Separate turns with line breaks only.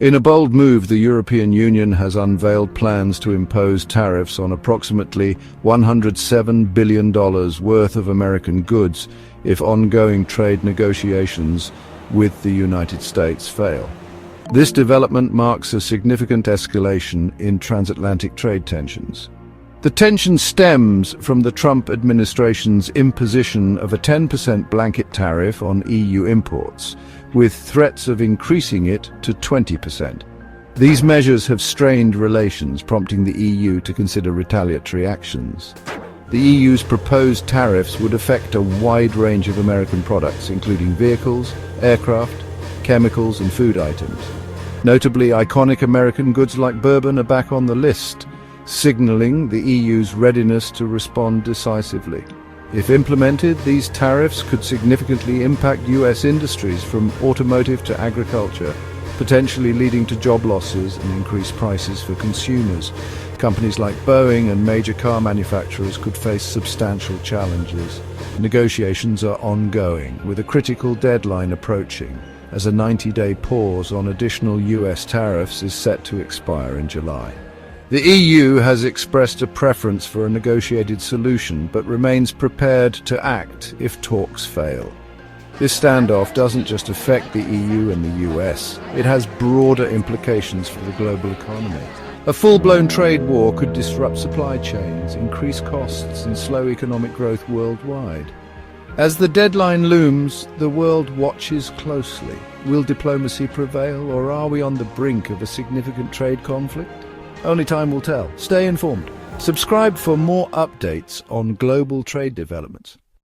In a bold move, the European Union has unveiled plans to impose tariffs on approximately $107 billion worth of American goods if ongoing trade negotiations with the United States fail. This development marks a significant escalation in transatlantic trade tensions. The tension stems from the Trump administration's imposition of a 10% blanket tariff on EU imports, with threats of increasing it to 20%. These measures have strained relations, prompting the EU to consider retaliatory actions. The EU's proposed tariffs would affect a wide range of American products, including vehicles, aircraft, chemicals, and food items. Notably, iconic American goods like bourbon are back on the list, signaling the EU's readiness to respond decisively. If implemented, these tariffs could significantly impact US industries from automotive to agriculture, potentially leading to job losses and increased prices for consumers. Companies like Boeing and major car manufacturers could face substantial challenges. Negotiations are ongoing, with a critical deadline approaching, as a 90-day pause on additional US tariffs is set to expire in July. The EU has expressed a preference for a negotiated solution, but remains prepared to act if talks fail. This standoff doesn't just affect the EU and the US, it has broader implications for the global economy. A full-blown trade war could disrupt supply chains, increase costs, and slow economic growth worldwide. As the deadline looms, the world watches closely. Will diplomacy prevail, or are we on the brink of a significant trade conflict? Only time will tell. Stay informed. Subscribe for more updates on global trade developments.